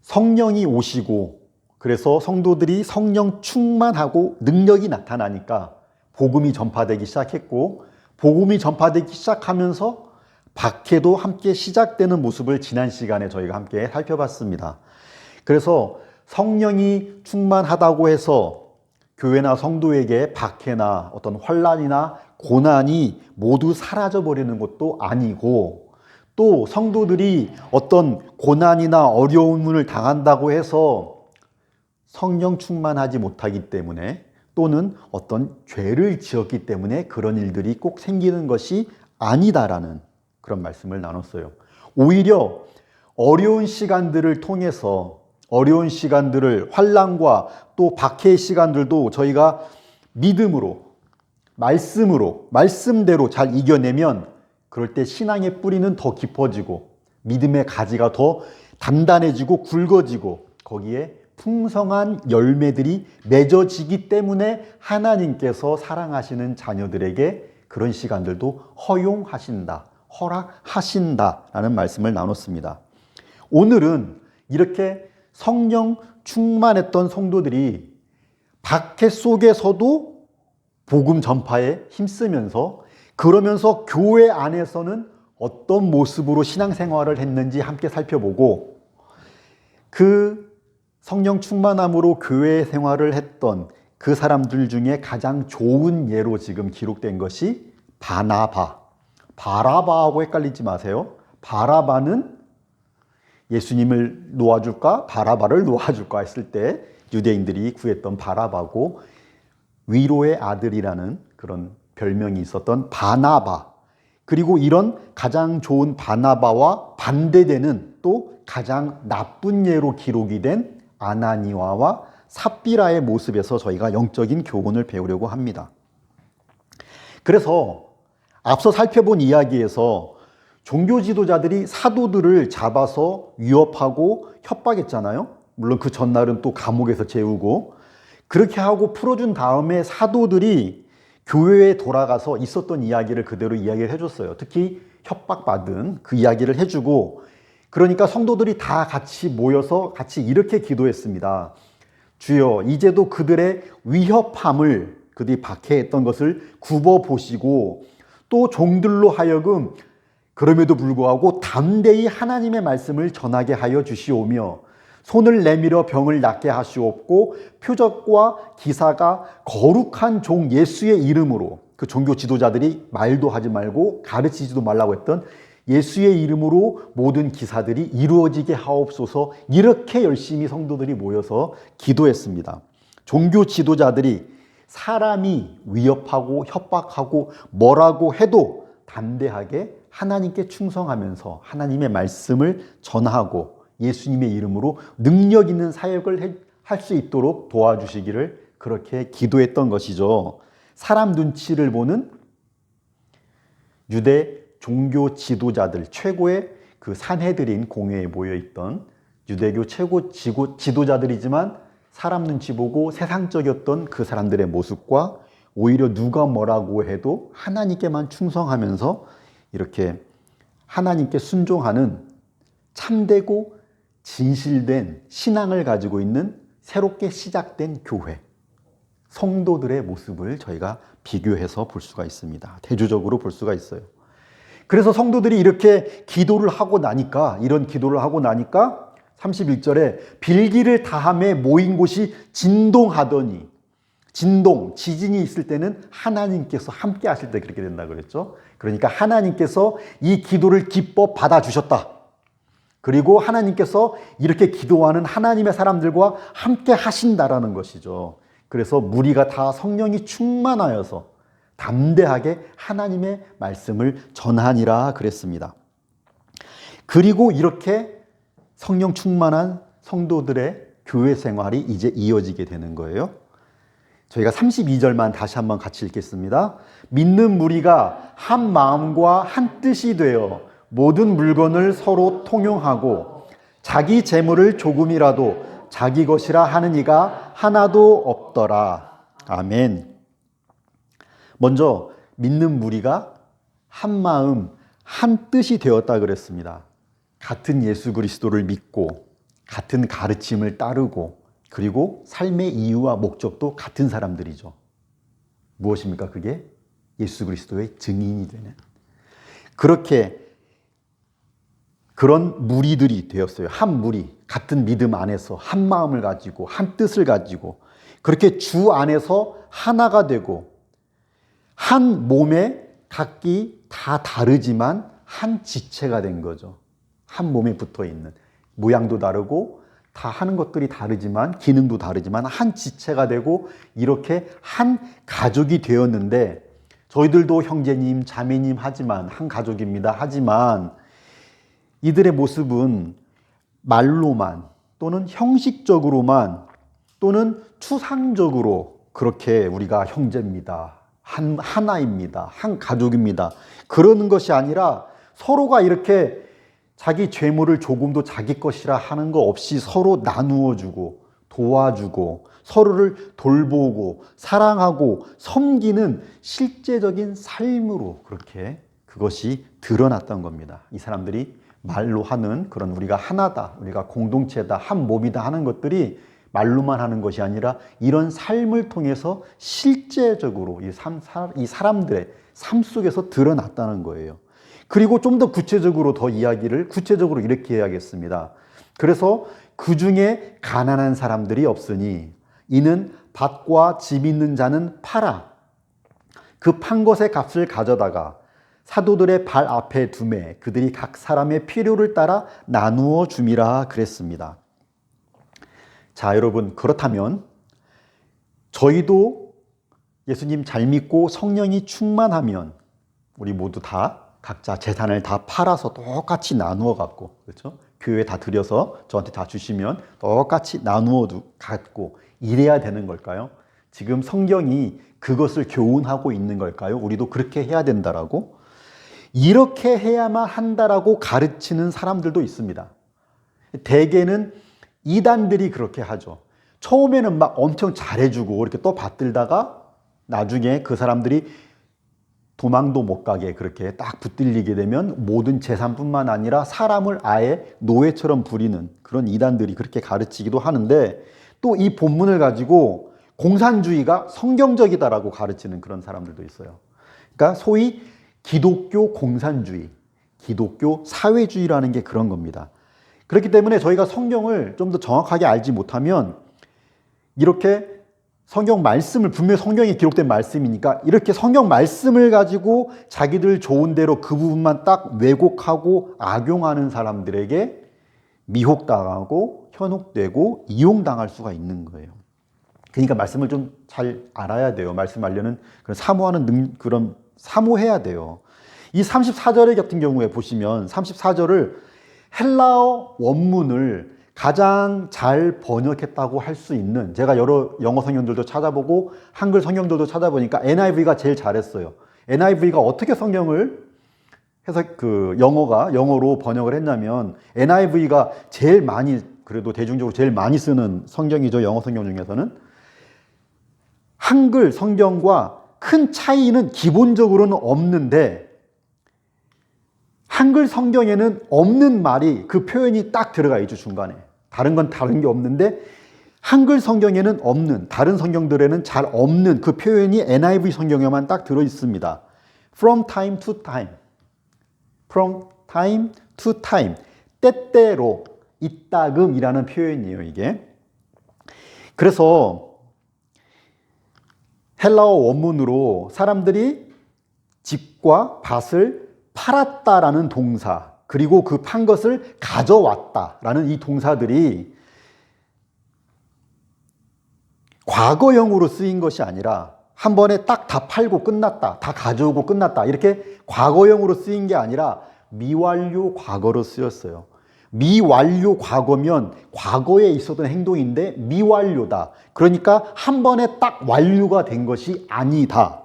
성령이 오시고 그래서 성도들이 성령 충만하고 능력이 나타나니까 복음이 전파되기 시작했고, 복음이 전파되기 시작하면서 박해도 함께 시작되는 모습을 지난 시간에 저희가 함께 살펴봤습니다. 그래서 성령이 충만하다고 해서 교회나 성도에게 박해나 어떤 환난이나 고난이 모두 사라져버리는 것도 아니고, 또 성도들이 어떤 고난이나 어려움을 당한다고 해서 성령 충만하지 못하기 때문에, 또는 어떤 죄를 지었기 때문에 그런 일들이 꼭 생기는 것이 아니다라는 그런 말씀을 나눴어요. 오히려 어려운 시간들을 통해서, 어려운 시간들을, 환난과 또 박해의 시간들도 저희가 믿음으로, 말씀대로 잘 이겨내면 그럴 때 신앙의 뿌리는 더 깊어지고 믿음의 가지가 더 단단해지고 굵어지고 거기에 풍성한 열매들이 맺어지기 때문에 하나님께서 사랑하시는 자녀들에게 그런 시간들도 허용하신다, 허락하신다라는 말씀을 나눴습니다. 오늘은 이렇게 성령 충만했던 성도들이 박해 속에서도 복음 전파에 힘쓰면서, 그러면서 교회 안에서는 어떤 모습으로 신앙생활을 했는지 함께 살펴보고, 그 성령 충만함으로 교회 생활을 했던 그 사람들 중에 가장 좋은 예로 지금 기록된 것이 바나바. 바라바하고 헷갈리지 마세요. 바라바는 예수님을 놓아줄까 바라바를 놓아줄까 했을 때 유대인들이 구했던 바라바고, 위로의 아들이라는 그런 별명이 있었던 바나바, 그리고 이런 가장 좋은 바나바와 반대되는 또 가장 나쁜 예로 기록이 된 아나니아와 삽비라의 모습에서 저희가 영적인 교훈을 배우려고 합니다. 그래서 앞서 살펴본 이야기에서 종교 지도자들이 사도들을 잡아서 위협하고 협박했잖아요. 물론 그 전날은 또 감옥에서 재우고, 그렇게 하고 풀어준 다음에 사도들이 교회에 돌아가서 있었던 이야기를 그대로 이야기를 해줬어요. 특히 협박받은 그 이야기를 해주고, 그러니까 성도들이 다 같이 모여서 같이 이렇게 기도했습니다. 주여, 이제도 그들의 위협함을, 그들이 박해했던 것을 굽어보시고, 또 종들로 하여금 그럼에도 불구하고 담대히 하나님의 말씀을 전하게 하여 주시오며, 손을 내밀어 병을 낫게 하시옵고, 표적과 기사가 거룩한 종 예수의 이름으로, 그 종교 지도자들이 말도 하지 말고 가르치지도 말라고 했던 예수의 이름으로 모든 기사들이 이루어지게 하옵소서. 이렇게 열심히 성도들이 모여서 기도했습니다. 종교 지도자들이 사람이 위협하고 협박하고 뭐라고 해도 담대하게 하나님께 충성하면서 하나님의 말씀을 전하고 예수님의 이름으로 능력 있는 사역을 할 수 있도록 도와주시기를 그렇게 기도했던 것이죠. 사람 눈치를 보는 유대 종교 지도자들, 최고의 그 산헤드린 공회에 모여있던 유대교 최고 지도자들이지만 사람 눈치 보고 세상적이었던 그 사람들의 모습과, 오히려 누가 뭐라고 해도 하나님께만 충성하면서 이렇게 하나님께 순종하는 참되고 진실된 신앙을 가지고 있는 새롭게 시작된 교회, 성도들의 모습을 저희가 비교해서 볼 수가 있습니다. 대조적으로 볼 수가 있어요. 그래서 성도들이 이렇게 기도를 하고 나니까, 이런 기도를 하고 나니까 31절에 빌기를 다함에 모인 곳이 진동하더니, 지진이 있을 때는 하나님께서 함께 하실 때 그렇게 된다 그랬죠. 그러니까 하나님께서 이 기도를 기뻐 받아주셨다. 그리고 하나님께서 이렇게 기도하는 하나님의 사람들과 함께 하신다라는 것이죠. 그래서 무리가 다 성령이 충만하여서 담대하게 하나님의 말씀을 전하니라 그랬습니다. 그리고 이렇게 성령 충만한 성도들의 교회 생활이 이제 이어지게 되는 거예요. 저희가 32절만 다시 한번 같이 읽겠습니다. 믿는 무리가 한 마음과 한 뜻이 되어 모든 물건을 서로 통용하고 자기 재물을 조금이라도 자기 것이라 하는 이가 하나도 없더라. 아멘. 먼저 믿는 무리가 한 마음 한 뜻이 되었다 그랬습니다. 같은 예수 그리스도를 믿고 같은 가르침을 따르고 그리고 삶의 이유와 목적도 같은 사람들이죠. 무엇입니까? 그게 예수 그리스도의 증인이 되는 그런 무리들이 되었어요. 한 무리, 같은 믿음 안에서 한 마음을 가지고 한 뜻을 가지고 그렇게 주 안에서 하나가 되고 한 몸에 각기 다 다르지만 한 지체가 된 거죠. 한 몸에 붙어 있는 모양도 다르고 다 하는 것들이 다르지만 기능도 다르지만 한 지체가 되고 이렇게 한 가족이 되었는데 저희들도 형제님, 자매님 하지만 한 가족입니다. 하지만 이들의 모습은 말로만 또는 형식적으로만 또는 추상적으로 그렇게 우리가 형제입니다. 하나입니다. 한 가족입니다. 그러는 것이 아니라 서로가 이렇게 자기 죄물을 조금도 자기 것이라 하는 거 없이 서로 나누어 주고 도와주고 서로를 돌보고 사랑하고 섬기는 실제적인 삶으로 그렇게 그것이 드러났던 겁니다. 이 사람들이 말로 하는 그런 우리가 하나다, 우리가 공동체다, 한 몸이다 하는 것들이 말로만 하는 것이 아니라 이런 삶을 통해서 실제적으로 이 사람들의 삶 속에서 드러났다는 거예요. 그리고 좀 더 구체적으로 더 이야기를 구체적으로 이렇게 해야겠습니다. 그래서 그 중에 가난한 사람들이 없으니 이는 밭과 집 있는 자는 팔아 그 판 것의 값을 가져다가 사도들의 발 앞에 두매 그들이 각 사람의 필요를 따라 나누어 줌이라 그랬습니다. 자, 여러분, 그렇다면 저희도 예수님 잘 믿고 성령이 충만하면 우리 모두 다 각자 재산을 다 팔아서 똑같이 나누어 갖고, 그렇죠? 교회에 다 드려서 저한테 다 주시면 똑같이 나누어 갖고 이래야 되는 걸까요? 지금 성경이 그것을 교훈하고 있는 걸까요? 우리도 그렇게 해야 된다라고? 이렇게 해야만 한다라고 가르치는 사람들도 있습니다. 대개는 이단들이 그렇게 하죠. 처음에는 막 엄청 잘해주고 이렇게 또 받들다가 나중에 그 사람들이 도망도 못 가게 그렇게 딱 붙들리게 되면 모든 재산뿐만 아니라 사람을 아예 노예처럼 부리는 그런 이단들이 그렇게 가르치기도 하는데 또 이 본문을 가지고 공산주의가 성경적이다라고 가르치는 그런 사람들도 있어요. 그러니까 소위 기독교 공산주의, 기독교 사회주의라는 게 그런 겁니다. 그렇기 때문에 저희가 성경을 좀 더 정확하게 알지 못하면 이렇게 성경 말씀을 분명히 성경에 기록된 말씀이니까 이렇게 성경 말씀을 가지고 자기들 좋은 대로 그 부분만 딱 왜곡하고 악용하는 사람들에게 미혹당하고 현혹되고 이용당할 수가 있는 거예요. 그러니까 말씀을 좀 잘 알아야 돼요. 말씀 알려는 그런 사모해야 돼요. 이 34절 같은 경우에 보시면 34절을 헬라어 원문을 가장 잘 번역했다고 할 수 있는, 제가 여러 영어 성경들도 찾아보고 한글 성경들도 찾아보니까 NIV가 제일 잘했어요. NIV가 어떻게 성경을 해서 영어로 번역을 했냐면 NIV가 제일 많이, 그래도 대중적으로 제일 많이 쓰는 성경이죠. 영어 성경 중에서는. 한글 성경과 큰 차이는 기본적으로는 없는데 한글 성경에는 없는 말이 그 표현이 딱 들어가 있죠. 중간에 다른 건 다른 게 없는데 한글 성경에는 없는, 다른 성경들에는 잘 없는 그 표현이 NIV 성경에만 딱 들어 있습니다. From time to time, from time to time, 때때로, 이따금이라는 표현이에요. 이게 그래서 헬라어 원문으로 사람들이 집과 밭을 팔았다라는 동사, 그리고 그 판 것을 가져왔다라는 이 동사들이 과거형으로 쓰인 것이 아니라 한 번에 딱 다 팔고 끝났다, 다 가져오고 끝났다, 이렇게 과거형으로 쓰인 게 아니라 미완료 과거로 쓰였어요. 미완료 과거면 과거에 있었던 행동인데 미완료다. 그러니까 한 번에 딱 완료가 된 것이 아니다.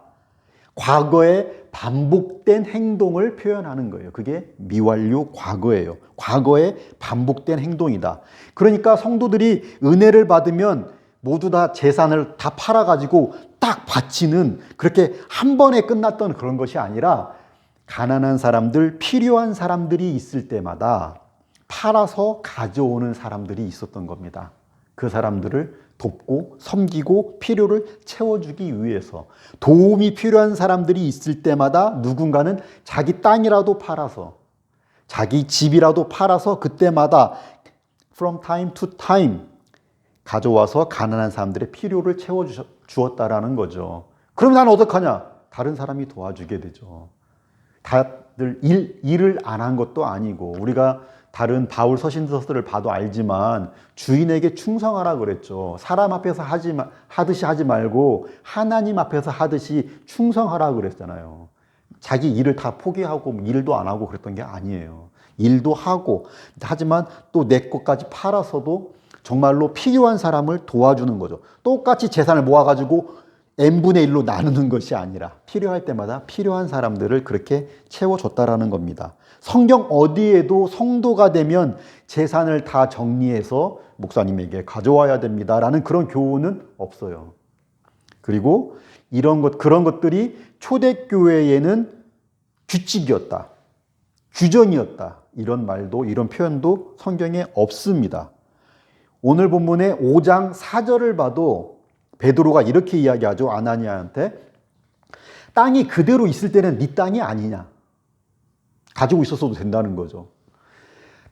과거에 반복된 행동을 표현하는 거예요. 그게 미완료 과거예요. 과거에 반복된 행동이다. 그러니까 성도들이 은혜를 받으면 모두 다 재산을 다 팔아가지고 딱 바치는, 그렇게 한 번에 끝났던 그런 것이 아니라 가난한 사람들, 필요한 사람들이 있을 때마다 팔아서 가져오는 사람들이 있었던 겁니다. 그 사람들을 돕고 섬기고 필요를 채워주기 위해서 도움이 필요한 사람들이 있을 때마다 누군가는 자기 땅이라도 팔아서 자기 집이라도 팔아서 그때마다 from time to time 가져와서 가난한 사람들의 필요를 채워주었다라는 거죠. 그럼 난 어떡하냐? 다른 사람이 도와주게 되죠. 다들 일을 안 한 것도 아니고 우리가 다른 바울 서신서들을 봐도 알지만 주인에게 충성하라 그랬죠. 사람 앞에서 하듯이 하지 말고 하나님 앞에서 하듯이 충성하라 그랬잖아요. 자기 일을 다 포기하고 일도 안 하고 그랬던 게 아니에요. 일도 하고 하지만 또 내 것까지 팔아서도 정말로 필요한 사람을 도와주는 거죠. 똑같이 재산을 모아가지고 n분의 1로 나누는 것이 아니라 필요할 때마다 필요한 사람들을 그렇게 채워줬다라는 겁니다. 성경 어디에도 성도가 되면 재산을 다 정리해서 목사님에게 가져와야 됩니다라는 그런 교훈은 없어요. 그리고 그런 것들이 초대교회에는 규칙이었다, 규정이었다 이런 말도 이런 표현도 성경에 없습니다. 오늘 본문의 5장 4절을 봐도 베드로가 이렇게 이야기하죠. 아나니아한테 땅이 그대로 있을 때는 네 땅이 아니냐. 가지고 있었어도 된다는 거죠.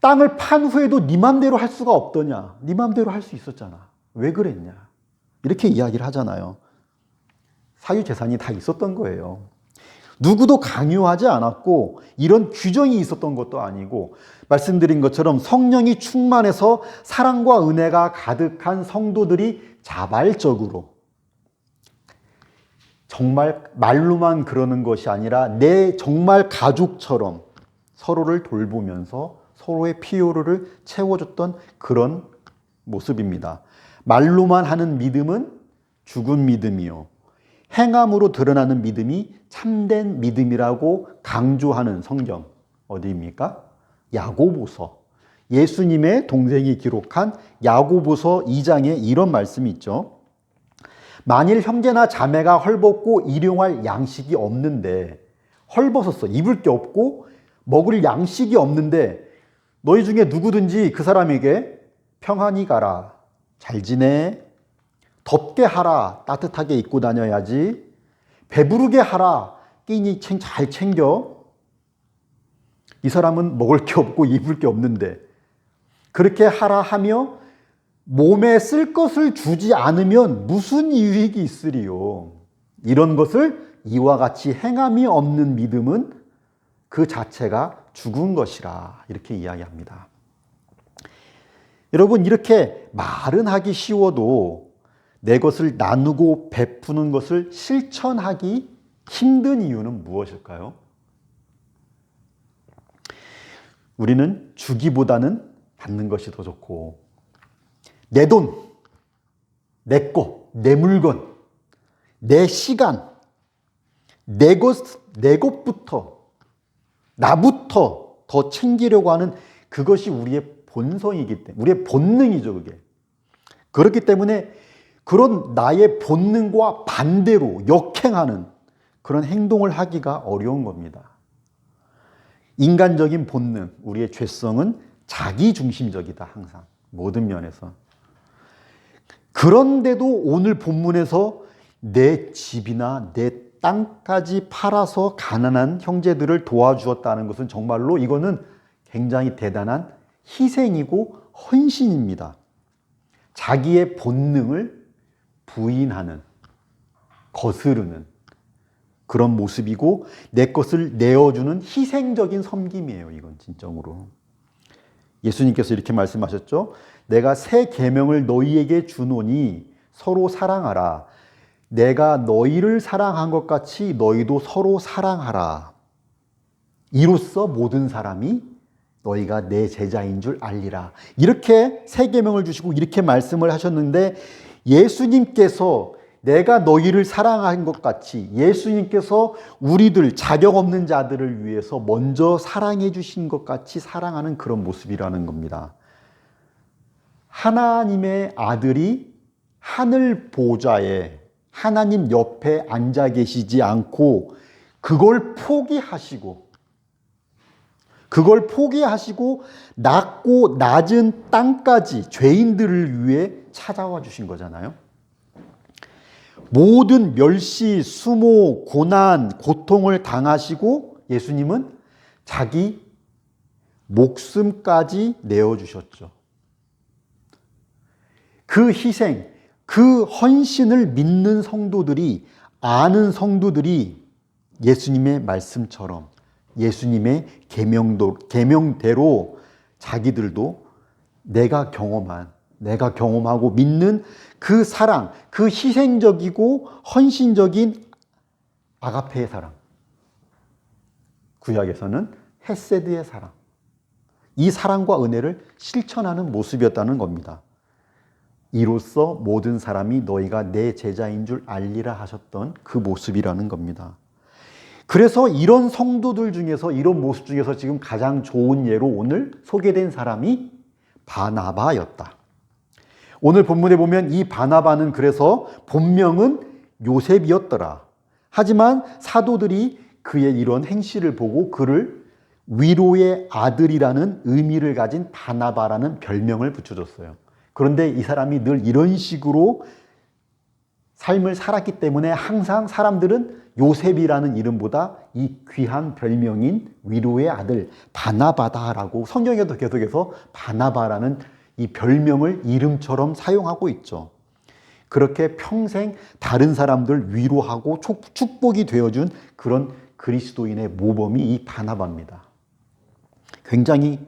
땅을 판 후에도 네 맘대로 할 수가 없더냐. 네 맘대로 할 수 있었잖아. 왜 그랬냐. 이렇게 이야기를 하잖아요. 사유재산이 다 있었던 거예요. 누구도 강요하지 않았고 이런 규정이 있었던 것도 아니고 말씀드린 것처럼 성령이 충만해서 사랑과 은혜가 가득한 성도들이 자발적으로 정말 말로만 그러는 것이 아니라 내 정말 가족처럼 서로를 돌보면서 서로의 필요를 채워줬던 그런 모습입니다. 말로만 하는 믿음은 죽은 믿음이요. 행함으로 드러나는 믿음이 참된 믿음이라고 강조하는 성경 어디입니까? 야고보서. 예수님의 동생이 기록한 야고보서 2장에 이런 말씀이 있죠. 만일 형제나 자매가 헐벗고 일용할 양식이 없는데 헐벗었어. 입을 게 없고 먹을 양식이 없는데 너희 중에 누구든지 그 사람에게 평안히 가라. 잘 지내. 덥게 하라. 따뜻하게 입고 다녀야지. 배부르게 하라. 끼니 잘 챙겨. 이 사람은 먹을 게 없고 입을 게 없는데 그렇게 하라 하며 몸에 쓸 것을 주지 않으면 무슨 유익이 있으리요. 이런 것을 이와 같이 행함이 없는 믿음은 그 자체가 죽은 것이라 이렇게 이야기합니다. 여러분 이렇게 말은 하기 쉬워도 내 것을 나누고 베푸는 것을 실천하기 힘든 이유는 무엇일까요? 우리는 주기보다는 받는 것이 더 좋고 내 돈, 내 것, 내 물건, 내 시간, 내 것부터 나부터 더 챙기려고 하는 그것이 우리의 본성이기 때문에 우리의 본능이죠 그게. 그렇기 때문에 그런 나의 본능과 반대로 역행하는 그런 행동을 하기가 어려운 겁니다. 인간적인 본능, 우리의 죄성은 자기중심적이다 항상 모든 면에서. 그런데도 오늘 본문에서 내 집이나 내 땅까지 팔아서 가난한 형제들을 도와주었다는 것은 정말로 이거는 굉장히 대단한 희생이고 헌신입니다. 자기의 본능을 부인하는, 거스르는 그런 모습이고 내 것을 내어주는 희생적인 섬김이에요. 이건 진정으로. 예수님께서 이렇게 말씀하셨죠. 내가 새 계명을 너희에게 주노니 서로 사랑하라. 내가 너희를 사랑한 것 같이 너희도 서로 사랑하라. 이로써 모든 사람이 너희가 내 제자인 줄 알리라. 이렇게 새 계명을 주시고 이렇게 말씀을 하셨는데 예수님께서 내가 너희를 사랑한 것 같이 예수님께서 우리들 자격 없는 자들을 위해서 먼저 사랑해 주신 것 같이 사랑하는 그런 모습이라는 겁니다. 하나님의 아들이 하늘 보좌에 하나님 옆에 앉아 계시지 않고 그걸 포기하시고 그걸 포기하시고 낮고 낮은 땅까지 죄인들을 위해 찾아와 주신 거잖아요. 모든 멸시, 수모, 고난, 고통을 당하시고 예수님은 자기 목숨까지 내어주셨죠. 그 희생, 그 헌신을 믿는 성도들이, 아는 성도들이 예수님의 말씀처럼 예수님의 계명대로 자기들도 내가 경험하고 믿는 그 사랑, 그 희생적이고 헌신적인 아가페의 사랑, 구약에서는 헤세드의 사랑, 이 사랑과 은혜를 실천하는 모습이었다는 겁니다. 이로써 모든 사람이 너희가 내 제자인 줄 알리라 하셨던 그 모습이라는 겁니다. 그래서 이런 성도들 중에서, 이런 모습 중에서 지금 가장 좋은 예로 오늘 소개된 사람이 바나바였다. 오늘 본문에 보면 이 바나바는 그래서 본명은 요셉이었더라. 하지만 사도들이 그의 이런 행실을 보고 그를 위로의 아들이라는 의미를 가진 바나바라는 별명을 붙여줬어요. 그런데 이 사람이 늘 이런 식으로 삶을 살았기 때문에 항상 사람들은 요셉이라는 이름보다 이 귀한 별명인 위로의 아들 바나바다라고 성경에도 계속해서 바나바라는 이 별명을 이름처럼 사용하고 있죠. 그렇게 평생 다른 사람들 위로하고 축복이 되어준 그런 그리스도인의 모범이 이 바나바입니다. 굉장히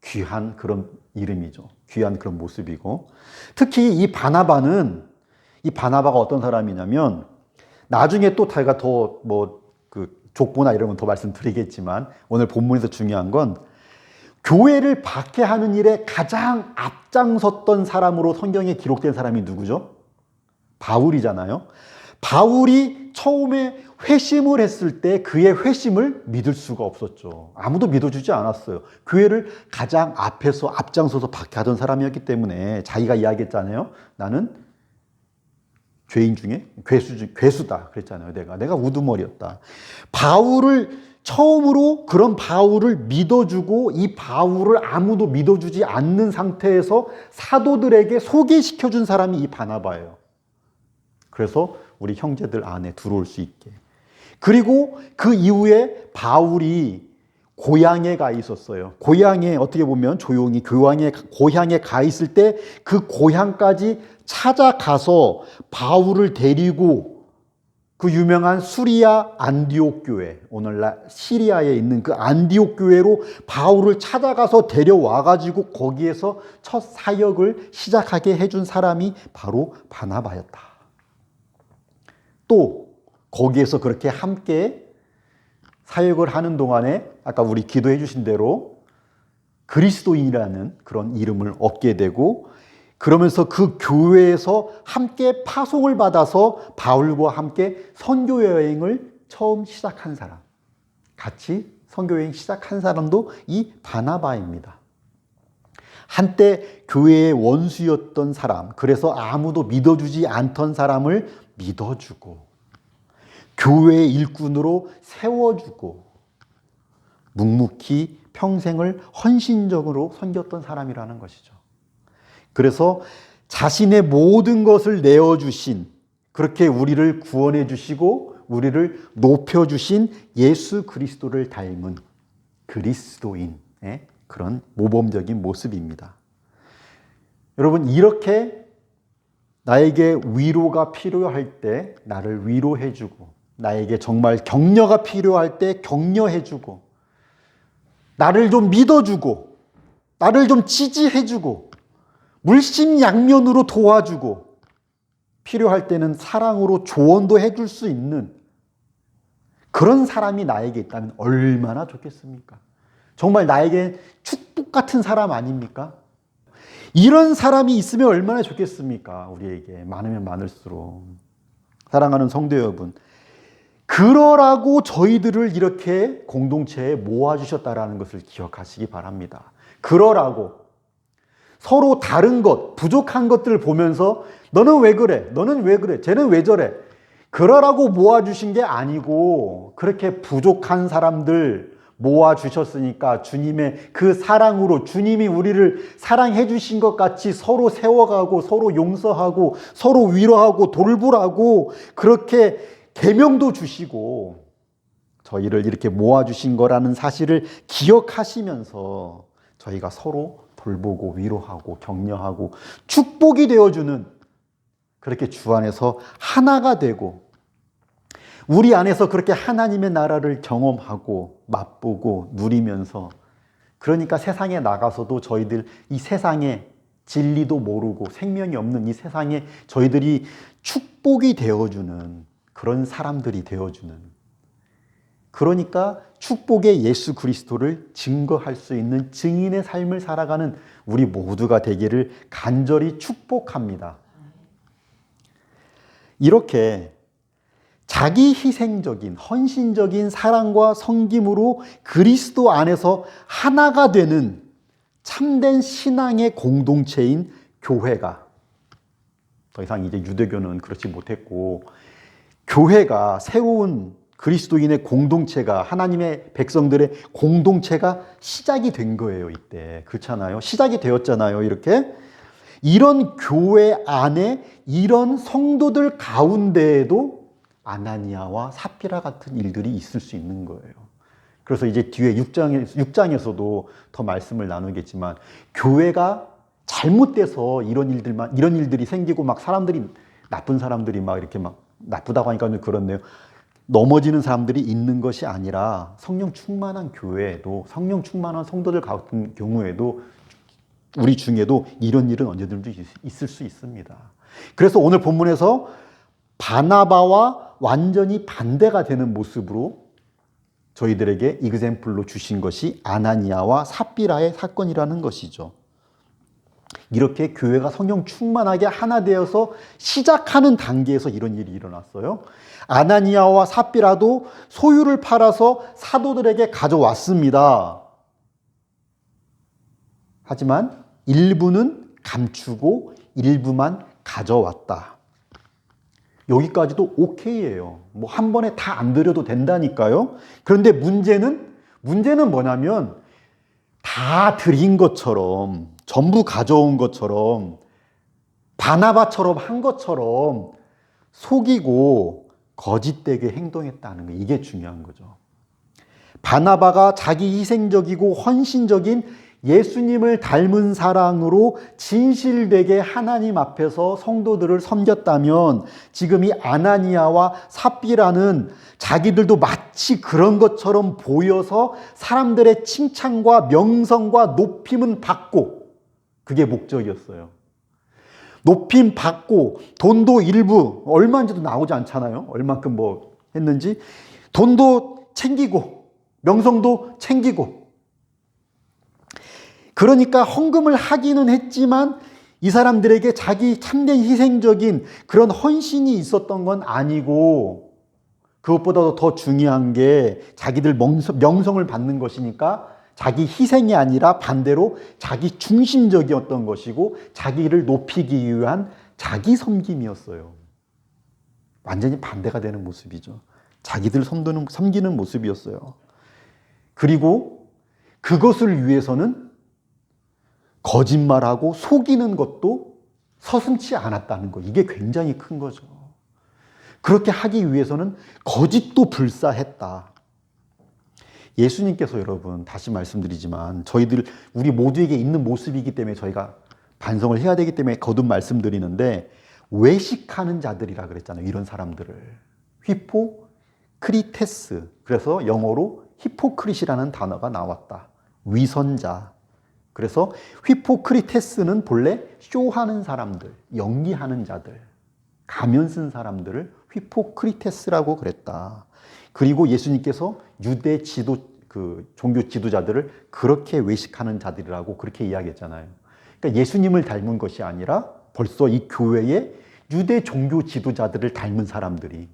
귀한 그런 이름이죠. 귀한 그런 모습이고, 특히 이 바나바가 어떤 사람이냐면, 나중에 또 제가 더 족보나 이런 건 더 말씀드리겠지만, 오늘 본문에서 중요한 건 교회를 박해하는 일에 가장 앞장섰던 사람으로 성경에 기록된 사람이 누구죠? 바울이잖아요. 바울이 처음에 회심을 했을 때 그의 회심을 믿을 수가 없었죠. 아무도 믿어주지 않았어요. 교회를 가장 앞에서 앞장서서 박해하던 사람이었기 때문에 자기가 이야기했잖아요. 나는 죄인 중에 괴수다 그랬잖아요. 내가 우두머리였다. 처음으로 그런 바울을 믿어주고 이 바울을 아무도 믿어주지 않는 상태에서 사도들에게 소개시켜준 사람이 이 바나바예요. 그래서 우리 형제들 안에 들어올 수 있게. 그리고 그 이후에 바울이 고향에 가 있었어요. 고향에 어떻게 보면 조용히 고향에 가 있을 때 그 고향까지 찾아가서 바울을 데리고 그 유명한 수리아 안디옥 교회, 오늘날 시리아에 있는 그 안디옥 교회로 바울을 찾아가서 데려와가지고 거기에서 첫 사역을 시작하게 해준 사람이 바로 바나바였다. 또 거기에서 그렇게 함께 사역을 하는 동안에 아까 우리 기도해 주신 대로 그리스도인이라는 그런 이름을 얻게 되고, 그러면서 그 교회에서 함께 파송을 받아서 바울과 함께 선교 여행을 처음 시작한 사람, 같이 선교 여행 시작한 사람도 이 바나바입니다. 한때 교회의 원수였던 사람, 그래서 아무도 믿어주지 않던 사람을 믿어주고 교회의 일꾼으로 세워주고 묵묵히 평생을 헌신적으로 섬겼던 사람이라는 것이죠. 그래서 자신의 모든 것을 내어주신, 그렇게 우리를 구원해 주시고 우리를 높여주신 예수 그리스도를 닮은 그리스도인의 그런 모범적인 모습입니다. 여러분, 이렇게 나에게 위로가 필요할 때 나를 위로해주고, 나에게 정말 격려가 필요할 때 격려해주고, 나를 좀 믿어주고, 나를 좀 지지해주고, 물심양면으로 도와주고, 필요할 때는 사랑으로 조언도 해줄 수 있는 그런 사람이 나에게 있다면 얼마나 좋겠습니까? 정말 나에게 축복 같은 사람 아닙니까? 이런 사람이 있으면 얼마나 좋겠습니까? 우리에게 많으면 많을수록. 사랑하는 성도 여러분, 그러라고 저희들을 이렇게 공동체에 모아주셨다는 것을 기억하시기 바랍니다. 그러라고 서로 다른 것, 부족한 것들을 보면서 너는 왜 그래? 너는 왜 그래? 쟤는 왜 저래? 그러라고 모아주신 게 아니고, 그렇게 부족한 사람들, 모아주셨으니까 주님의 그 사랑으로 주님이 우리를 사랑해 주신 것 같이 서로 세워가고 서로 용서하고 서로 위로하고 돌보라고 그렇게 계명도 주시고 저희를 이렇게 모아주신 거라는 사실을 기억하시면서 저희가 서로 돌보고 위로하고 격려하고 축복이 되어주는 그렇게 주 안에서 하나가 되고 우리 안에서 그렇게 하나님의 나라를 경험하고 맛보고 누리면서 그러니까 세상에 나가서도 저희들 이 세상에 진리도 모르고 생명이 없는 이 세상에 저희들이 축복이 되어주는 그런 사람들이 되어주는 그러니까 축복의 예수 그리스도를 증거할 수 있는 증인의 삶을 살아가는 우리 모두가 되기를 간절히 축복합니다. 이렇게 자기 희생적인 헌신적인 사랑과 섬김으로 그리스도 안에서 하나가 되는 참된 신앙의 공동체인 교회가 더 이상 이제 유대교는 그렇지 못했고 교회가 새로운 그리스도인의 공동체가 하나님의 백성들의 공동체가 시작이 된 거예요. 이때 그렇잖아요. 시작이 되었잖아요. 이렇게 이런 교회 안에 이런 성도들 가운데에도 아나니아와 삽비라 같은 일들이 있을 수 있는 거예요. 그래서 이제 뒤에 6장에서도 더 말씀을 나누겠지만 교회가 잘못돼서 이런 일들이 생기고 막 나쁜 사람들이 막 이렇게 막 나쁘다고 하니까 좀 그렇네요. 넘어지는 사람들이 있는 것이 아니라 성령 충만한 교회에도 성령 충만한 성도들 같은 경우에도 우리 중에도 이런 일은 언제든지 있을 수 있습니다. 그래서 오늘 본문에서 바나바와 완전히 반대가 되는 모습으로 저희들에게 이그젬플로 주신 것이 아나니아와 삽비라의 사건이라는 것이죠. 이렇게 교회가 성령 충만하게 하나 되어서 시작하는 단계에서 이런 일이 일어났어요. 아나니아와 삽비라도 소유를 팔아서 사도들에게 가져왔습니다. 하지만 일부는 감추고 일부만 가져왔다. 여기까지도 오케이예요. 뭐 한 번에 다 안 드려도 된다니까요. 그런데 문제는 뭐냐면 다 드린 것처럼 전부 가져온 것처럼 바나바처럼 한 것처럼 속이고 거짓되게 행동했다는 거 이게 중요한 거죠. 바나바가 자기 희생적이고 헌신적인 예수님을 닮은 사랑으로 진실되게 하나님 앞에서 성도들을 섬겼다면 지금 이 아나니아와 삽비라는 자기들도 마치 그런 것처럼 보여서 사람들의 칭찬과 명성과 높임은 받고 그게 목적이었어요. 높임 받고 돈도 일부 얼마인지도 나오지 않잖아요. 얼만큼 뭐 했는지 돈도 챙기고 명성도 챙기고 그러니까 헌금을 하기는 했지만 이 사람들에게 자기 참된 희생적인 그런 헌신이 있었던 건 아니고 그것보다도 더 중요한 게 자기들 명성을 받는 것이니까 자기 희생이 아니라 반대로 자기 중심적이었던 것이고 자기를 높이기 위한 자기 섬김이었어요. 완전히 반대가 되는 모습이죠. 자기들 섬기는 모습이었어요. 그리고 그것을 위해서는 거짓말하고 속이는 것도 서슴지 않았다는 거. 이게 굉장히 큰 거죠. 그렇게 하기 위해서는 거짓도 불사했다. 예수님께서 여러분 다시 말씀드리지만 우리 모두에게 있는 모습이기 때문에 저희가 반성을 해야 되기 때문에 거듭 말씀드리는데 외식하는 자들이라 그랬잖아요. 이런 사람들을. 휘포크리테스. 그래서 영어로 히포크릿이라는 단어가 나왔다. 위선자. 그래서 휘포크리테스는 본래 쇼하는 사람들, 연기하는 자들, 가면 쓴 사람들을 휘포크리테스라고 그랬다. 그리고 예수님께서 유대 종교 지도자들을 그렇게 외식하는 자들이라고 그렇게 이야기했잖아요. 그러니까 예수님을 닮은 것이 아니라 벌써 이 교회의 유대 종교 지도자들을 닮은 사람들이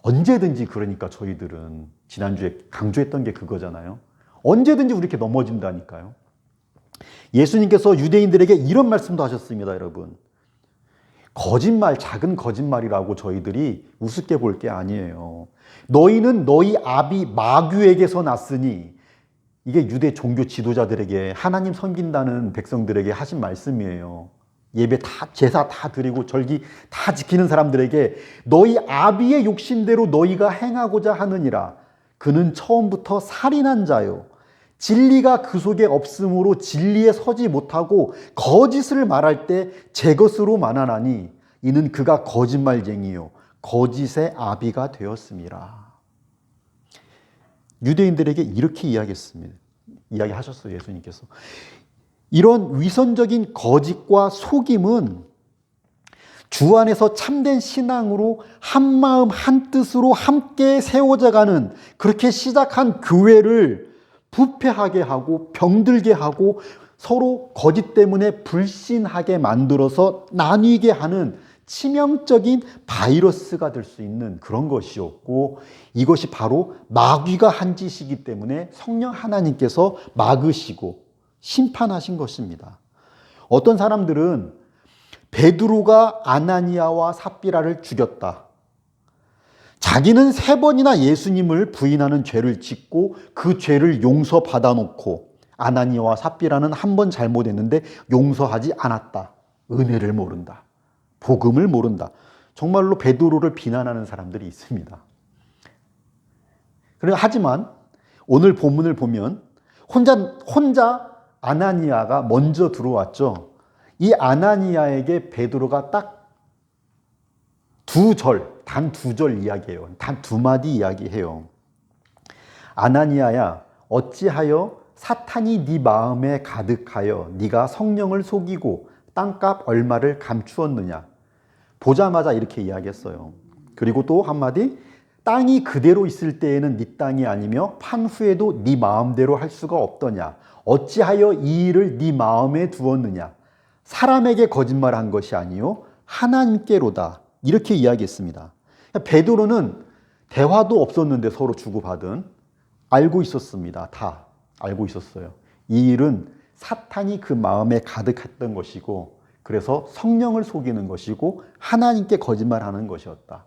언제든지 그러니까 저희들은 지난주에 강조했던 게 그거잖아요. 언제든지 우리 이렇게 넘어진다니까요. 예수님께서 유대인들에게 이런 말씀도 하셨습니다, 여러분. 거짓말, 작은 거짓말이라고 저희들이 우습게 볼 게 아니에요. 너희는 너희 아비 마귀에게서 났으니, 이게 유대 종교 지도자들에게, 하나님 섬긴다는 백성들에게 하신 말씀이에요. 예배 다, 제사 다 드리고 절기 다 지키는 사람들에게 너희 아비의 욕심대로 너희가 행하고자 하느니라. 그는 처음부터 살인한 자요, 진리가 그 속에 없으므로 진리에 서지 못하고 거짓을 말할 때 제 것으로 말하나니 이는 그가 거짓말쟁이요 거짓의 아비가 되었습니다. 유대인들에게 이렇게 이야기하셨어요, 예수님께서. 이런 위선적인 거짓과 속임은 주 안에서 참된 신앙으로 한마음 한뜻으로 함께 세워져가는, 그렇게 시작한 교회를 부패하게 하고 병들게 하고 서로 거짓 때문에 불신하게 만들어서 나뉘게 하는 치명적인 바이러스가 될 수 있는 그런 것이었고, 이것이 바로 마귀가 한 짓이기 때문에 성령 하나님께서 막으시고 심판하신 것입니다. 어떤 사람들은 베드로가 아나니아와 삽비라를 죽였다, 자기는 3번이나 예수님을 부인하는 죄를 짓고 그 죄를 용서받아 놓고 아나니아와 삽비라는 한 번 잘못했는데 용서하지 않았다, 은혜를 모른다, 복음을 모른다, 정말로 베드로를 비난하는 사람들이 있습니다. 하지만 오늘 본문을 보면 혼자 아나니아가 먼저 들어왔죠. 이 아나니아에게 베드로가 딱 단 2절 이야기해요. 단 2마디 이야기해요. 아나니아야, 어찌하여 사탄이 네 마음에 가득하여 네가 성령을 속이고 땅값 얼마를 감추었느냐. 보자마자 이렇게 이야기했어요. 그리고 또 한마디, 땅이 그대로 있을 때에는 네 땅이 아니며 판 후에도 네 마음대로 할 수가 없더냐. 어찌하여 이 일을 네 마음에 두었느냐. 사람에게 거짓말한 것이 아니요 하나님께로다. 이렇게 이야기했습니다. 베드로는 대화도 없었는데 서로 주고받은, 알고 있었습니다. 다 알고 있었어요. 이 일은 사탄이 그 마음에 가득했던 것이고, 그래서 성령을 속이는 것이고 하나님께 거짓말하는 것이었다.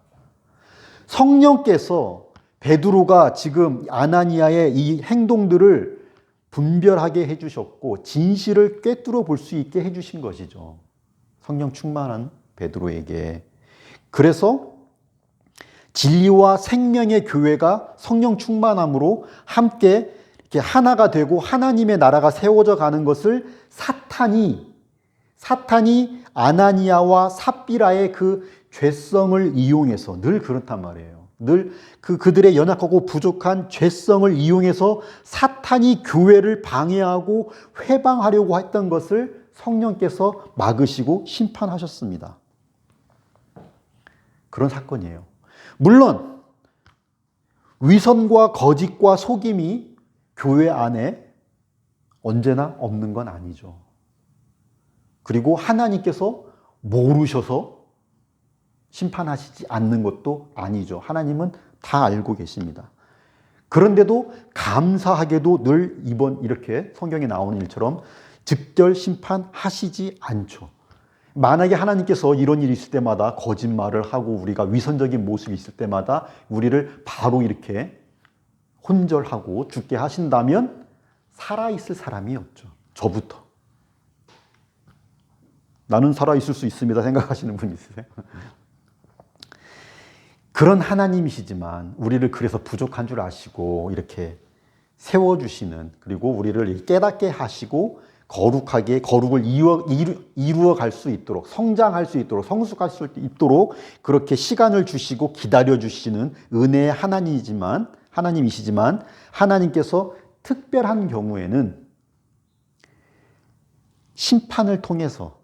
성령께서 베드로가 지금 아나니아의 이 행동들을 분별하게 해주셨고 진실을 꿰뚫어 볼 수 있게 해주신 것이죠. 성령 충만한 베드로에게. 그래서 진리와 생명의 교회가 성령 충만함으로 함께 이렇게 하나가 되고 하나님의 나라가 세워져 가는 것을 사탄이 아나니아와 삽비라의 그 죄성을 이용해서, 늘 그렇단 말이에요. 늘 그들의 연약하고 부족한 죄성을 이용해서 사탄이 교회를 방해하고 회방하려고 했던 것을 성령께서 막으시고 심판하셨습니다. 그런 사건이에요. 물론 위선과 거짓과 속임이 교회 안에 언제나 없는 건 아니죠. 그리고 하나님께서 모르셔서 심판하시지 않는 것도 아니죠. 하나님은 다 알고 계십니다. 그런데도 감사하게도 늘 이렇게 성경에 나오는 일처럼 즉결 심판하시지 않죠. 만약에 하나님께서 이런 일이 있을 때마다 거짓말을 하고 우리가 위선적인 모습이 있을 때마다 우리를 바로 이렇게 혼절하고 죽게 하신다면 살아있을 사람이 없죠. 저부터. 나는 살아있을 수 있습니다 생각하시는 분 있으세요? 그런 하나님이시지만 우리를 그래서 부족한 줄 아시고 이렇게 세워주시는, 그리고 우리를 깨닫게 하시고 거룩을 이루어 갈 수 있도록, 성장할 수 있도록, 성숙할 수 있도록 그렇게 시간을 주시고 기다려 주시는 은혜의 하나님이시지만 하나님께서 특별한 경우에는 심판을 통해서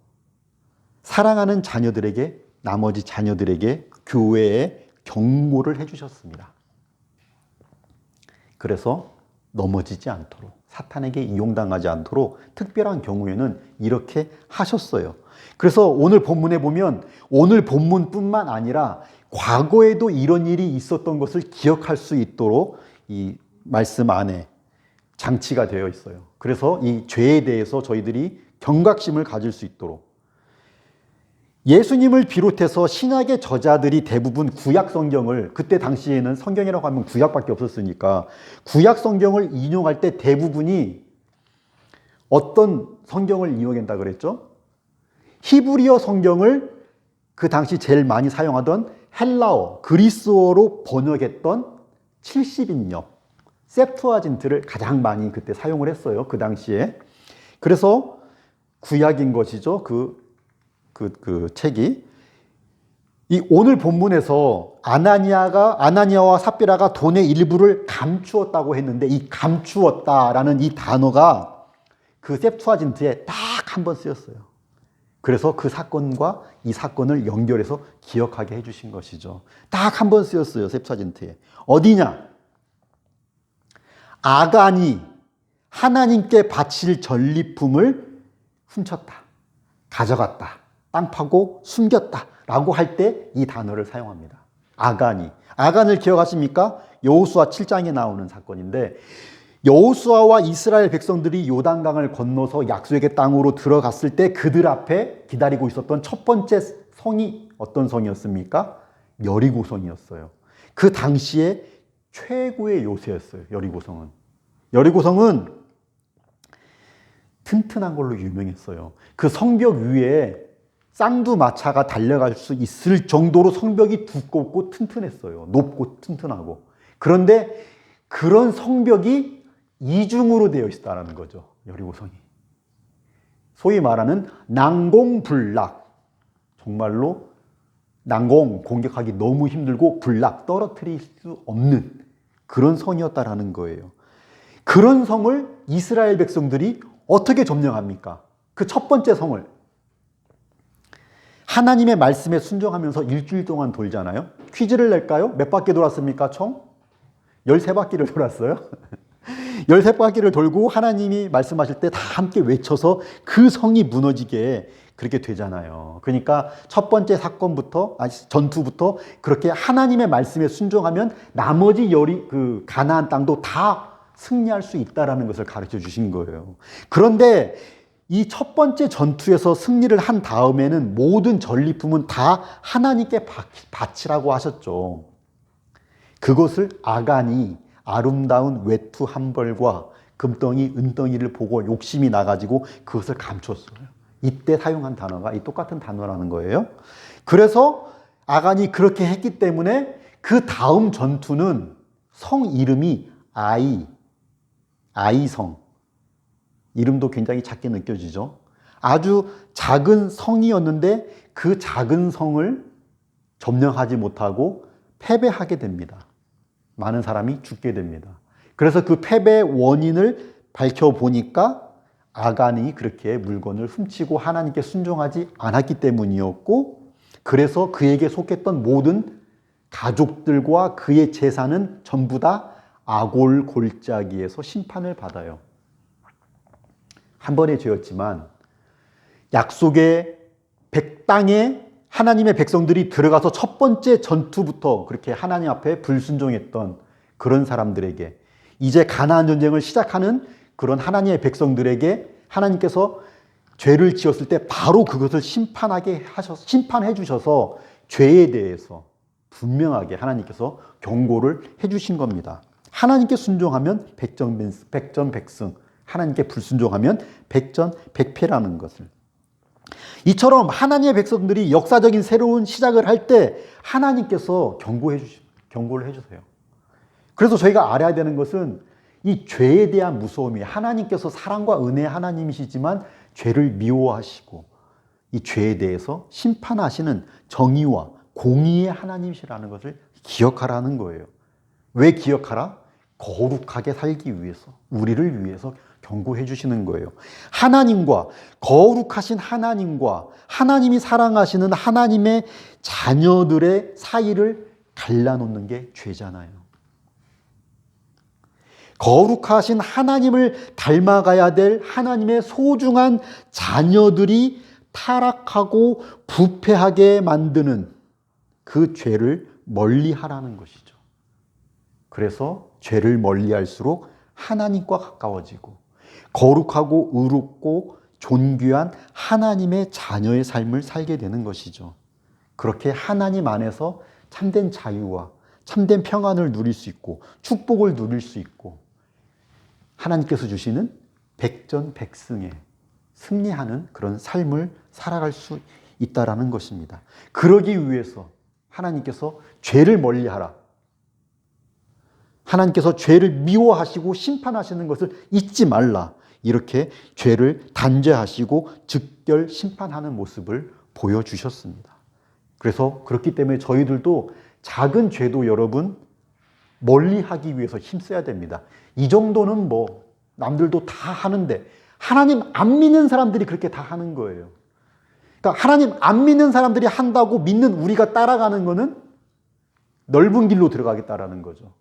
사랑하는 자녀들에게, 나머지 자녀들에게 교회에 경고를 해주셨습니다. 그래서 넘어지지 않도록, 사탄에게 이용당하지 않도록 특별한 경우에는 이렇게 하셨어요. 그래서 오늘 본문에 보면 오늘 본문뿐만 아니라 과거에도 이런 일이 있었던 것을 기억할 수 있도록 이 말씀 안에 장치가 되어 있어요. 그래서 이 죄에 대해서 저희들이 경각심을 가질 수 있도록, 예수님을 비롯해서 신약의 저자들이 대부분 구약 성경을, 그때 당시에는 성경이라고 하면 구약밖에 없었으니까 구약 성경을 인용할 때 대부분이 어떤 성경을 인용한다 그랬죠? 히브리어 성경을 그 당시 제일 많이 사용하던 헬라어, 그리스어로 번역했던 70인역 셉투아진트를 가장 많이 그때 사용을 했어요. 그 당시에. 그래서 구약인 것이죠. 그 책이. 이 오늘 본문에서 아나니아와 삽비라가 돈의 일부를 감추었다고 했는데, 이 감추었다라는 이 단어가 그 셉투아진트에 딱 한 번 쓰였어요. 그래서 그 사건과 이 사건을 연결해서 기억하게 해주신 것이죠. 딱 한 번 쓰였어요. 셉투아진트에. 어디냐? 아간이 하나님께 바칠 전리품을 훔쳤다, 가져갔다, 땅 파고 숨겼다 라고 할 때 이 단어를 사용합니다. 아간을 기억하십니까? 여호수아 7장에 나오는 사건인데, 여호수아와 이스라엘 백성들이 요단강을 건너서 약속의 땅으로 들어갔을 때 그들 앞에 기다리고 있었던 첫 번째 성이 어떤 성이었습니까? 여리고성이었어요. 그 당시에 최고의 요새였어요. 여리고성은 튼튼한 걸로 유명했어요. 그 성벽 위에 쌍두마차가 달려갈 수 있을 정도로 성벽이 두껍고 튼튼했어요. 높고 튼튼하고. 그런데 그런 성벽이 이중으로 되어 있다는 거죠. 여리고성이. 소위 말하는 난공불락. 정말로 공격하기 너무 힘들고 떨어뜨릴 수 없는 그런 성이었다라는 거예요. 그런 성을 이스라엘 백성들이 어떻게 점령합니까? 그 첫 번째 성을 하나님의 말씀에 순종하면서 일주일 동안 돌잖아요. 퀴즈를 낼까요? 몇 바퀴 돌았습니까? 총? 13바퀴를 돌았어요. 13바퀴를 돌고 하나님이 말씀하실 때 다 함께 외쳐서 그 성이 무너지게 그렇게 되잖아요. 그러니까 첫 번째 전투부터 그렇게 하나님의 말씀에 순종하면 나머지 가나안 땅도 다 승리할 수 있다라는 것을 가르쳐 주신 거예요. 그런데 이 첫 번째 전투에서 승리를 한 다음에는 모든 전리품은 다 하나님께 바치라고 하셨죠. 그것을 아간이 아름다운 외투 한 벌과 금덩이, 은덩이를 보고 욕심이 나가지고 그것을 감췄어요. 이때 사용한 단어가 이 똑같은 단어라는 거예요. 그래서 아간이 그렇게 했기 때문에 그 다음 전투는 성 이름이 아이성. 이름도 굉장히 작게 느껴지죠. 아주 작은 성이었는데 그 작은 성을 점령하지 못하고 패배하게 됩니다. 많은 사람이 죽게 됩니다. 그래서 그 패배의 원인을 밝혀보니까 아간이 그렇게 물건을 훔치고 하나님께 순종하지 않았기 때문이었고, 그래서 그에게 속했던 모든 가족들과 그의 재산은 전부 다 아골 골짜기에서 심판을 받아요. 한 번의 죄였지만 약속의 땅에 하나님의 백성들이 들어가서 첫 번째 전투부터 그렇게 하나님 앞에 불순종했던 그런 사람들에게, 이제 가나안 전쟁을 시작하는 그런 하나님의 백성들에게 하나님께서 죄를 지었을 때 바로 그것을 심판해 주셔서 죄에 대해서 분명하게 하나님께서 경고를 해 주신 겁니다. 하나님께 순종하면 백전백승, 하나님께 불순종하면 백전백패라는 것을. 이처럼 하나님의 백성들이 역사적인 새로운 시작을 할 때 하나님께서 경고를 해주세요. 그래서 저희가 알아야 되는 것은 이 죄에 대한 무서움이, 하나님께서 사랑과 은혜의 하나님이시지만 죄를 미워하시고 이 죄에 대해서 심판하시는 정의와 공의의 하나님이시라는 것을 기억하라는 거예요. 왜 기억하라? 거룩하게 살기 위해서, 우리를 위해서 경고해 주시는 거예요. 거룩하신 하나님과 하나님이 사랑하시는 하나님의 자녀들의 사이를 갈라놓는 게 죄잖아요. 거룩하신 하나님을 닮아가야 될 하나님의 소중한 자녀들이 타락하고 부패하게 만드는 그 죄를 멀리하라는 것이죠. 그래서 죄를 멀리할수록 하나님과 가까워지고 거룩하고 의롭고 존귀한 하나님의 자녀의 삶을 살게 되는 것이죠. 그렇게 하나님 안에서 참된 자유와 참된 평안을 누릴 수 있고 축복을 누릴 수 있고 하나님께서 주시는 백전백승에 승리하는 그런 삶을 살아갈 수 있다라는 것입니다. 그러기 위해서 하나님께서 죄를 멀리하라. 하나님께서 죄를 미워하시고 심판하시는 것을 잊지 말라. 이렇게 죄를 단죄하시고 즉결 심판하는 모습을 보여주셨습니다. 그래서 그렇기 때문에 저희들도 작은 죄도 여러분 멀리하기 위해서 힘써야 됩니다. 이 정도는 뭐 남들도 다 하는데 하나님 안 믿는 사람들이 그렇게 다 하는 거예요. 그러니까 하나님 안 믿는 사람들이 한다고 믿는 우리가 따라가는 거는 넓은 길로 들어가겠다라는 거죠.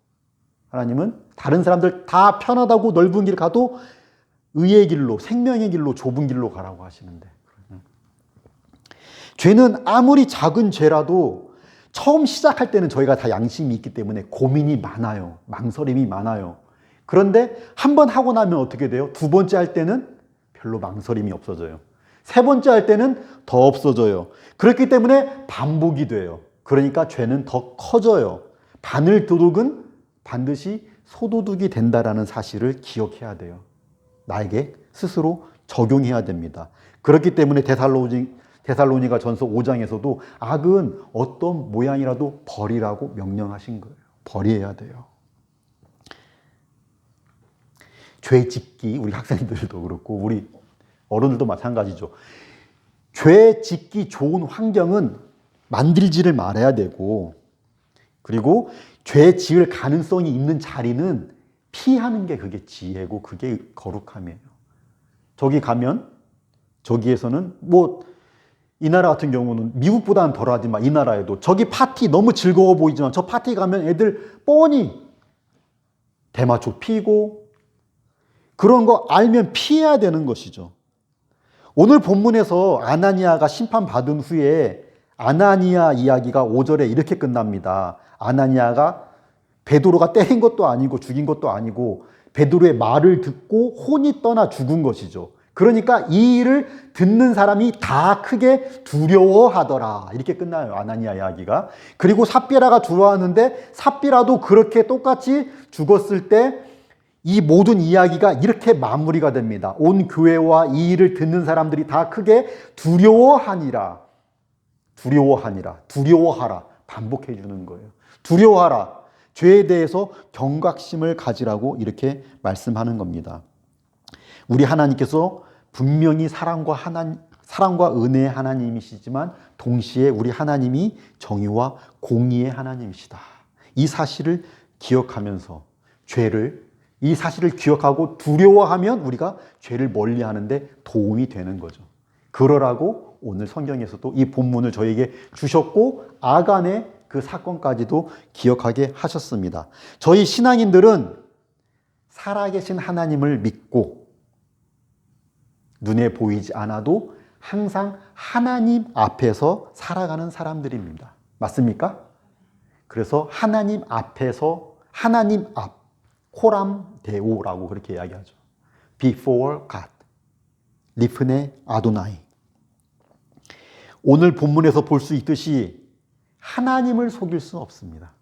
하나님은 다른 사람들 다 편하다고 넓은 길 가도 의의 길로, 생명의 길로, 좁은 길로 가라고 하시는데, 죄는 아무리 작은 죄라도 처음 시작할 때는 저희가 다 양심이 있기 때문에 고민이 많아요. 망설임이 많아요. 그런데 한 번 하고 나면 어떻게 돼요? 두 번째 할 때는 별로 망설임이 없어져요. 세 번째 할 때는 더 없어져요. 그렇기 때문에 반복이 돼요. 그러니까 죄는 더 커져요. 바늘도둑은 반드시 소도둑이 된다라는 사실을 기억해야 돼요. 나에게 스스로 적용해야 됩니다. 그렇기 때문에 데살로니가 전서 5장에서도 악은 어떤 모양이라도 버리라고 명령하신 거예요. 버려야 돼요. 죄 짓기, 우리 학생들도 그렇고 우리 어른들도 마찬가지죠. 죄 짓기 좋은 환경은 만들지를 말아야 되고, 그리고 죄 지을 가능성이 있는 자리는 피하는 게 그게 지혜고 그게 거룩함이에요. 저기 가면 저기에서는 뭐 이 나라 같은 경우는 미국보다는 덜하지만 이 나라에도 저기 파티 너무 즐거워 보이지만 저 파티 가면 애들 뻔히 대마초 피고 그런 거 알면 피해야 되는 것이죠. 오늘 본문에서 아나니아가 심판받은 후에 아나니아 이야기가 5절에 이렇게 끝납니다. 아나니아가 베드로가 때린 것도 아니고 죽인 것도 아니고 베드로의 말을 듣고 혼이 떠나 죽은 것이죠. 그러니까 이 일을 듣는 사람이 다 크게 두려워하더라. 이렇게 끝나요. 아나니아 이야기가. 그리고 삽비라가 들어왔는데 삽비라도 그렇게 똑같이 죽었을 때 이 모든 이야기가 이렇게 마무리가 됩니다. 온 교회와 이 일을 듣는 사람들이 다 크게 두려워하니라. 두려워하라. 반복해 주는 거예요. 두려워하라. 죄에 대해서 경각심을 가지라고 이렇게 말씀하는 겁니다. 우리 하나님께서 분명히 사랑과 은혜의 하나님이시지만 동시에 우리 하나님이 정의와 공의의 하나님이시다. 이 사실을 기억하면서 이 사실을 기억하고 두려워하면 우리가 죄를 멀리하는데 도움이 되는 거죠. 그러라고 오늘 성경에서도 이 본문을 저에게 주셨고 아간의 그 사건까지도 기억하게 하셨습니다. 저희 신앙인들은 살아계신 하나님을 믿고 눈에 보이지 않아도 항상 하나님 앞에서 살아가는 사람들입니다. 맞습니까? 그래서 하나님 앞에서 하나님 앞 코람 데오라고 그렇게 이야기하죠. Before God, 리프네 아도나이. 오늘 본문에서 볼 수 있듯이 하나님을 속일 수 없습니다.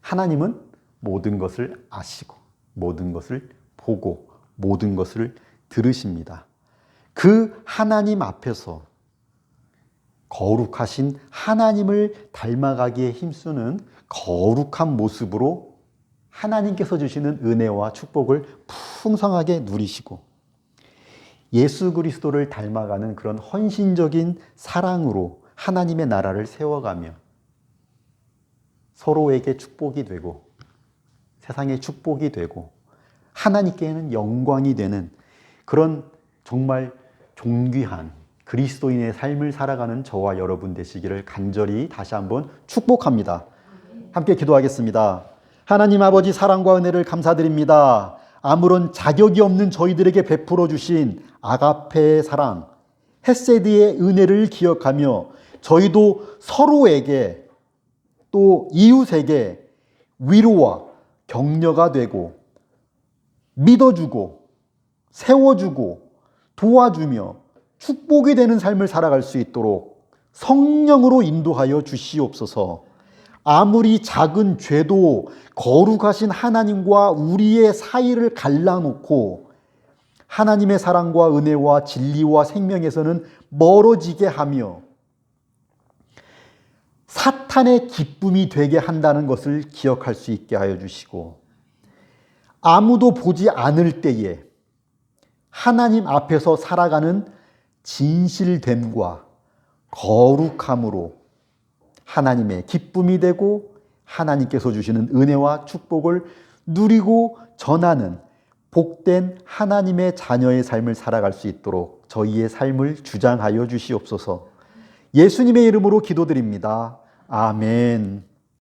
하나님은 모든 것을 아시고 모든 것을 보고 모든 것을 들으십니다. 그 하나님 앞에서 거룩하신 하나님을 닮아가기에 힘쓰는 거룩한 모습으로 하나님께서 주시는 은혜와 축복을 풍성하게 누리시고 예수 그리스도를 닮아가는 그런 헌신적인 사랑으로 하나님의 나라를 세워가며 서로에게 축복이 되고 세상에 축복이 되고 하나님께는 영광이 되는 그런 정말 존귀한 그리스도인의 삶을 살아가는 저와 여러분 되시기를 간절히 다시 한번 축복합니다. 함께 기도하겠습니다. 하나님 아버지 사랑과 은혜를 감사드립니다. 아무런 자격이 없는 저희들에게 베풀어 주신 아가페의 사랑, 헤세드의 은혜를 기억하며 저희도 서로에게 또 이웃에게 위로와 격려가 되고 믿어주고 세워주고 도와주며 축복이 되는 삶을 살아갈 수 있도록 성령으로 인도하여 주시옵소서. 아무리 작은 죄도 거룩하신 하나님과 우리의 사이를 갈라놓고 하나님의 사랑과 은혜와 진리와 생명에서는 멀어지게 하며 사탄의 기쁨이 되게 한다는 것을 기억할 수 있게 하여 주시고, 아무도 보지 않을 때에 하나님 앞에서 살아가는 진실됨과 거룩함으로 하나님의 기쁨이 되고 하나님께서 주시는 은혜와 축복을 누리고 전하는 복된 하나님의 자녀의 삶을 살아갈 수 있도록 저희의 삶을 주장하여 주시옵소서. 예수님의 이름으로 기도드립니다. 아멘.